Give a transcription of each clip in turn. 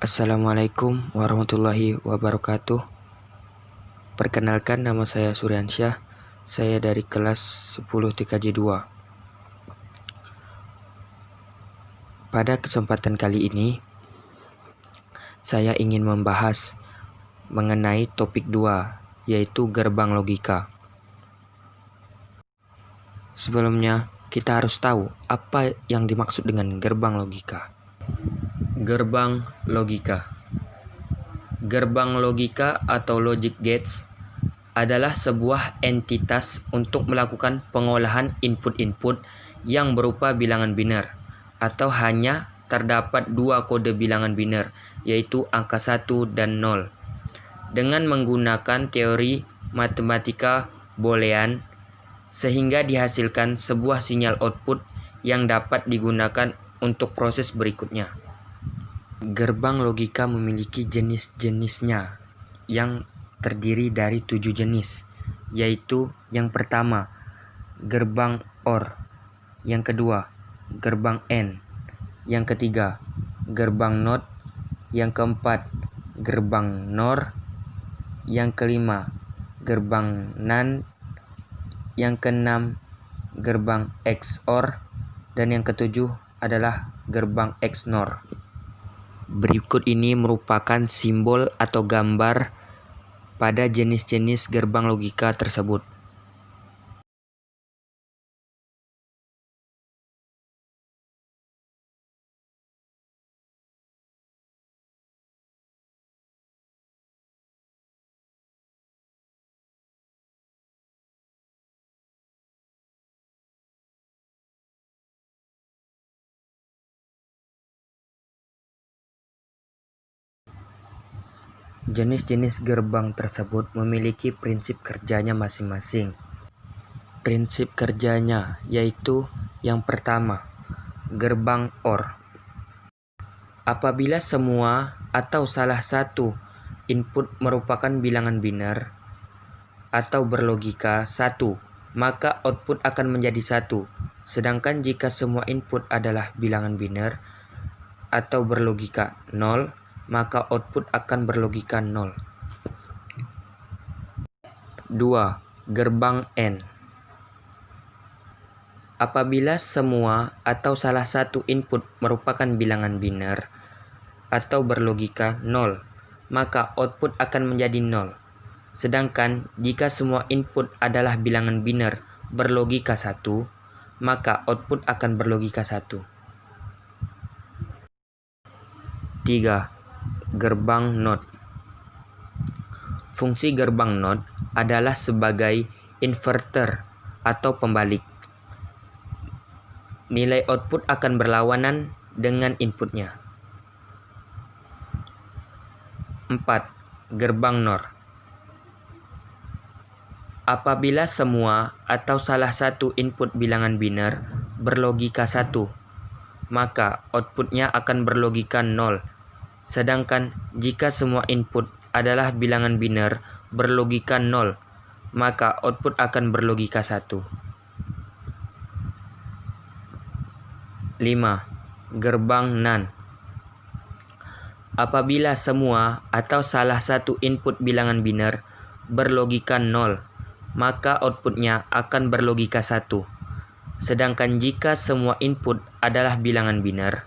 Assalamualaikum warahmatullahi wabarakatuh. Perkenalkan, nama saya Suryansyah. Saya dari kelas 10 TKJ 2. Pada kesempatan kali ini, saya ingin membahas mengenai topik 2, yaitu gerbang logika. Sebelumnya, kita harus tahu apa yang dimaksud dengan gerbang logika. Gerbang logika. Gerbang logika atau logic gates adalah sebuah entitas untuk melakukan pengolahan input-input yang berupa bilangan biner, atau hanya terdapat dua kode bilangan biner, yaitu angka 1 dan 0. Dengan menggunakan teori matematika boolean, sehingga dihasilkan sebuah sinyal output yang dapat digunakan untuk proses berikutnya. Gerbang logika memiliki jenis-jenisnya yang terdiri dari 7 jenis, yaitu yang pertama, gerbang OR, yang kedua, gerbang AND, yang ketiga, gerbang NOT, yang keempat, gerbang NOR, yang kelima, gerbang NAND, yang keenam, gerbang XOR, dan yang ketujuh adalah gerbang XNOR. Berikut ini merupakan simbol atau gambar pada jenis-jenis gerbang logika tersebut. Jenis-jenis gerbang tersebut memiliki prinsip kerjanya masing-masing. Prinsip kerjanya yaitu yang pertama, gerbang OR. Apabila semua atau salah satu input merupakan bilangan biner atau berlogika 1, maka output akan menjadi 1. Sedangkan jika semua input adalah bilangan biner atau berlogika 0, maka output akan berlogika 0. 2. Gerbang AND. Apabila semua atau salah satu input merupakan bilangan biner atau berlogika 0, maka output akan menjadi 0. Sedangkan jika semua input adalah bilangan biner berlogika 1, maka output akan berlogika 1. 3. Gerbang NOT. Fungsi gerbang NOT adalah sebagai inverter atau pembalik. Nilai output akan berlawanan dengan inputnya. 4. Gerbang NOR. Apabila semua atau salah satu input bilangan biner berlogika 1, maka outputnya akan berlogika 0. Sedangkan jika semua input adalah bilangan biner berlogika 0, maka output akan berlogika 1. 5. Gerbang NAND. Apabila semua atau salah satu input bilangan biner berlogika 0, maka outputnya akan berlogika 1. Sedangkan jika semua input adalah bilangan biner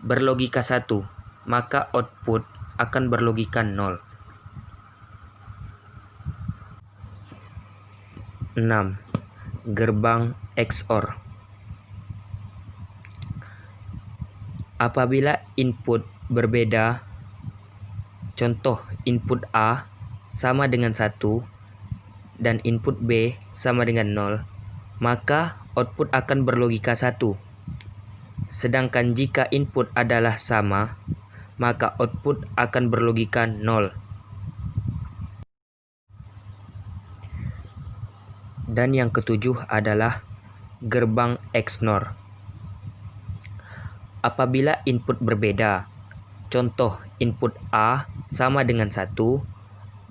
berlogika 1, maka output akan berlogika 0. 6. Gerbang XOR. Apabila input berbeda, contoh input A sama dengan 1 dan input B sama dengan 0, maka output akan berlogika 1. Sedangkan jika input adalah sama, maka output akan berlogika 0. Dan yang ketujuh adalah gerbang XNOR. Apabila input berbeda, contoh input A sama dengan 1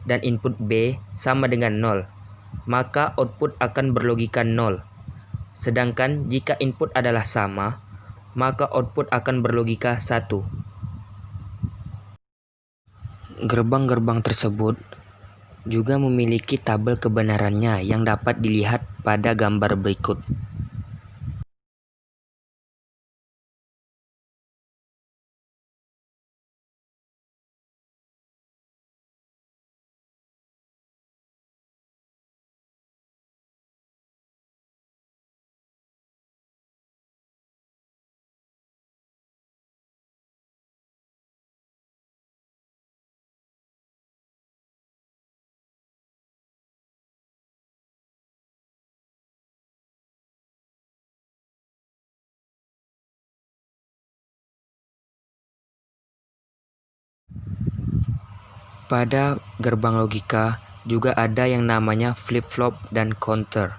dan input B sama dengan 0, maka output akan berlogika 0. Sedangkan jika input adalah sama, maka output akan berlogika 1. Gerbang-gerbang tersebut juga memiliki tabel kebenarannya yang dapat dilihat pada gambar berikut. Pada gerbang logika juga ada yang namanya flip-flop dan counter.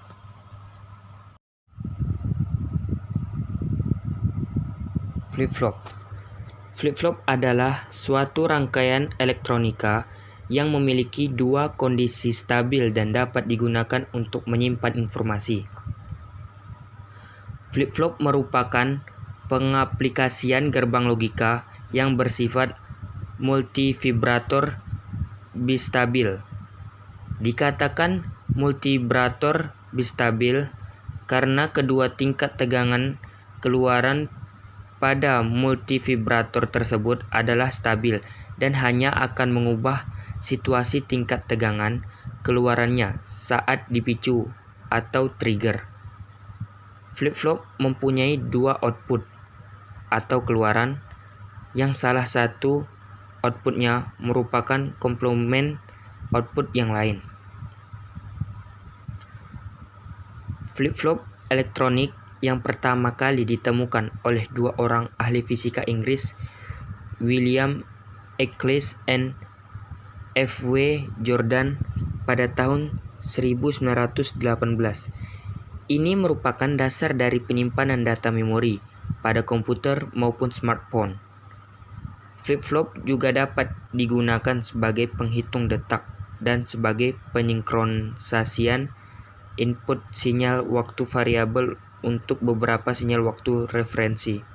Flip-flop. Flip-flop adalah suatu rangkaian elektronika yang memiliki dua kondisi stabil dan dapat digunakan untuk menyimpan informasi. Flip-flop merupakan pengaplikasian gerbang logika yang bersifat multivibrator bistabil. Dikatakan multivibrator bistabil karena kedua tingkat tegangan keluaran pada multivibrator tersebut adalah stabil dan hanya akan mengubah situasi tingkat tegangan keluarannya saat dipicu atau trigger. Flip-flop mempunyai dua output atau keluaran yang salah satu outputnya merupakan komplement output yang lain. Flip-flop elektronik yang pertama kali ditemukan oleh dua orang ahli fisika Inggris, William Eccles dan F.W. Jordan pada tahun 1918. Ini merupakan dasar dari penyimpanan data memori pada komputer maupun smartphone. Flip-flop juga dapat digunakan sebagai penghitung detak dan sebagai pensinkronisasian input sinyal waktu variabel untuk beberapa sinyal waktu referensi.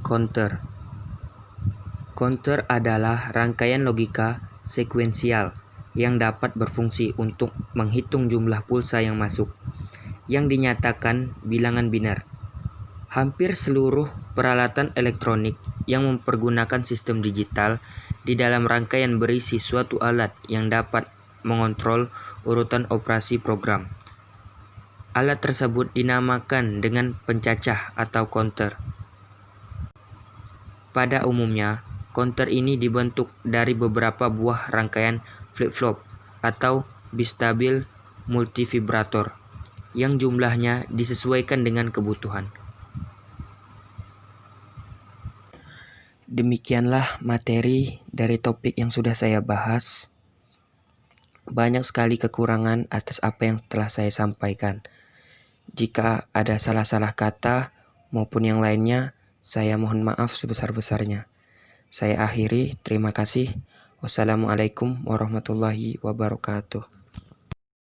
Counter. Counter adalah rangkaian logika sekuensial yang dapat berfungsi untuk menghitung jumlah pulsa yang masuk, yang dinyatakan bilangan biner. Hampir seluruh peralatan elektronik yang mempergunakan sistem digital di dalam rangkaian berisi suatu alat yang dapat mengontrol urutan operasi program. Alat tersebut dinamakan dengan pencacah atau counter. Pada umumnya, counter ini dibentuk dari beberapa buah rangkaian flip-flop atau bistabil multivibrator yang jumlahnya disesuaikan dengan kebutuhan. Demikianlah materi dari topik yang sudah saya bahas. Banyak sekali kekurangan atas apa yang telah saya sampaikan. Jika ada salah-salah kata maupun yang lainnya, saya mohon maaf sebesar-besarnya. Saya akhiri, terima kasih. Wassalamualaikum warahmatullahi wabarakatuh.